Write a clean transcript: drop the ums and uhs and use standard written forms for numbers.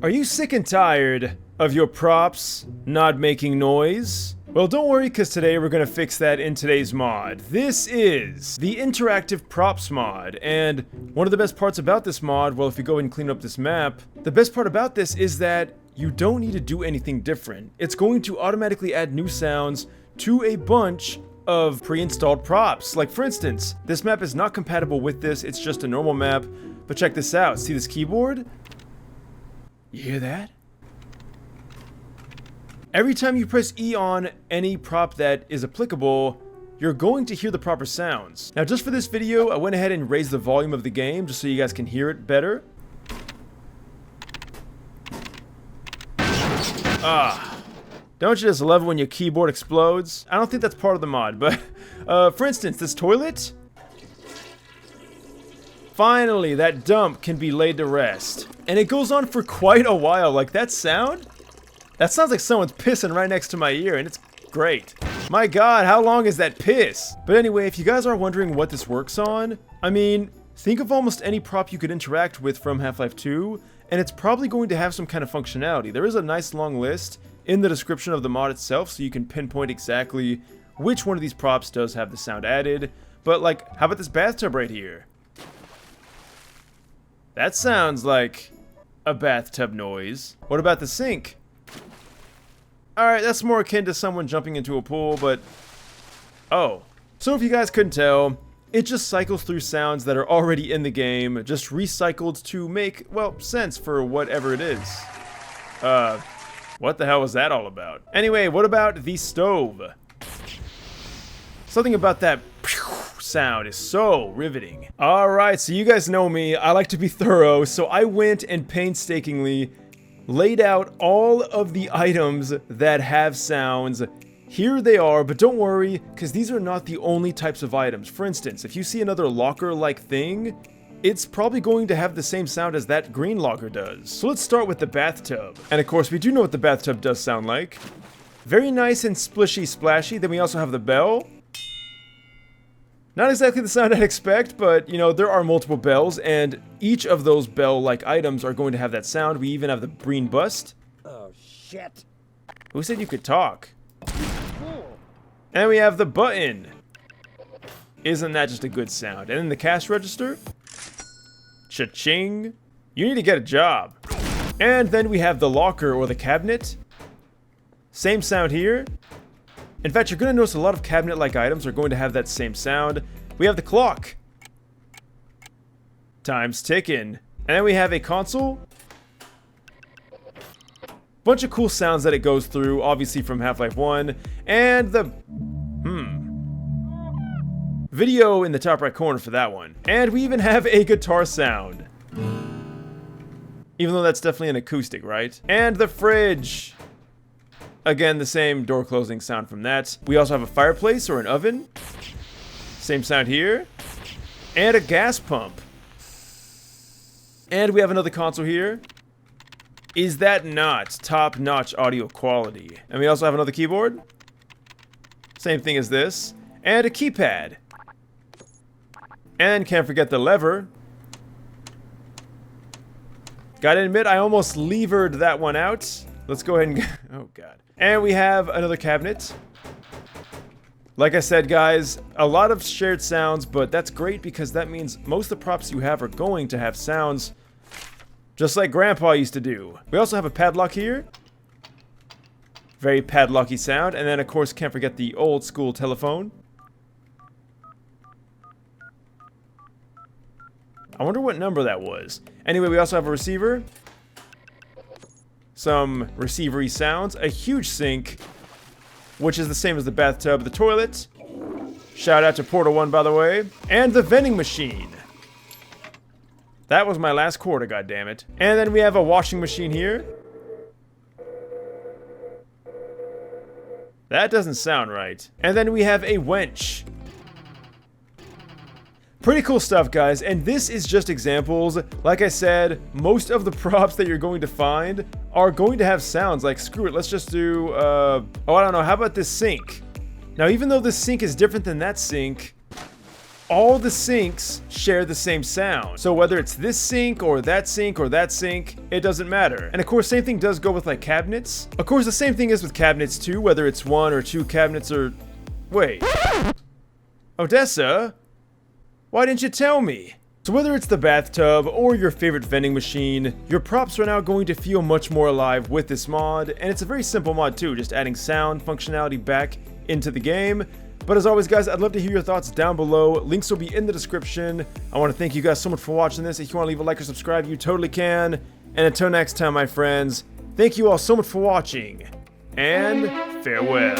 Are you sick and tired of your props not making noise? Well, don't worry, because today we're going to fix that in today's mod. This is the interactive props mod, and one of the best parts about this mod, well, if you go and clean up this map, the best part about this is that you don't need to do anything different. It's going to automatically add new sounds to a bunch of pre-installed props. Like, for instance, this map is not compatible with this, it's just a normal map, but check this out. See this keyboard? You hear that? Every time you press E on any prop that is applicable, you're going to hear the proper sounds. Now, just for this video, I went ahead and raised the volume of the game just so you guys can hear it better. Don't you just love it when your keyboard explodes? I don't think that's part of the mod, but for instance, this toilet. Finally, that dump can be laid to rest. And it goes on for quite a while. Like, that sound? That sounds like someone's pissing right next to my ear, and it's great. My god, how long is that piss? But anyway, if you guys are wondering what this works on, I mean, think of almost any prop you could interact with from Half-Life 2, and it's probably going to have some kind of functionality. There is a nice long list in the description of the mod itself, so you can pinpoint exactly which one of these props does have the sound added. But like, how about this bathtub right here? That sounds like a bathtub noise. What about the sink? Alright, that's more akin to someone jumping into a pool, but... oh. So if you guys couldn't tell, it just cycles through sounds that are already in the game, just recycled to make, well, sense for whatever it is. What the hell was that all about? Anyway, what about the stove? Something about that sound is so riveting. Alright, so you guys know me, I like to be thorough, so I went and painstakingly laid out all of the items that have sounds. Here they are, but don't worry, because these are not the only types of items. For instance, if you see another locker-like thing, it's probably going to have the same sound as that green locker does. So let's start with the bathtub. And of course, we do know what the bathtub does sound like. Very nice and splishy splashy. Then we also have the bell. Not exactly the sound I'd expect, but, you know, there are multiple bells, and each of those bell-like items are going to have that sound. We even have the green bust. Oh, shit. Who said you could talk? And we have the button. Isn't that just a good sound? And then the cash register. Cha-ching. You need to get a job. And then we have the locker or the cabinet. Same sound here. In fact, you're going to notice a lot of cabinet-like items are going to have that same sound. We have the clock. Time's ticking. And then we have a console. Bunch of cool sounds that it goes through, obviously from Half-Life 1. And the... video in the top right corner for that one. And we even have a guitar sound. Even though that's definitely an acoustic, right? And the fridge. Again, the same door closing sound from that. We also have a fireplace or an oven. Same sound here. And a gas pump. And we have another console here. Is that not top-notch audio quality? And we also have another keyboard. Same thing as this. And a keypad. And can't forget the lever. Gotta admit, I almost levered that one out. Let's go ahead and... oh, God. And we have another cabinet. Like I said, guys, a lot of shared sounds, but that's great because that means most of the props you have are going to have sounds just like Grandpa used to do. We also have a padlock here. Very padlocky sound. And then, of course, can't forget the old school telephone. I wonder what number that was. Anyway, we also have a receiver. Some receivery sounds, a huge sink, which is the same as the bathtub, the toilet. Shout out to Portal 1, by the way. And the vending machine. That was my last quarter, goddammit. And then we have a washing machine here. That doesn't sound right. And then we have a wench. Pretty cool stuff, guys, and this is just examples. Like I said, most of the props that you're going to find are going to have sounds. Like, screw it, let's just do, oh, I don't know, how about this sink? Now, even though this sink is different than that sink, all the sinks share the same sound. So whether it's this sink or that sink or that sink, it doesn't matter. And of course, same thing does go with like cabinets. Of course, the same thing is with cabinets too, whether it's 1 or 2 cabinets or... Wait. Odessa? Why didn't you tell me? So whether it's the bathtub or your favorite vending machine, your props are now going to feel much more alive with this mod, and it's a very simple mod too, just adding sound functionality back into the game. But as always guys, I'd love to hear your thoughts down below. Links will be in the description. I want to thank you guys so much for watching this. If you want to leave a like or subscribe, you totally can. And until next time, my friends, thank you all so much for watching, and farewell.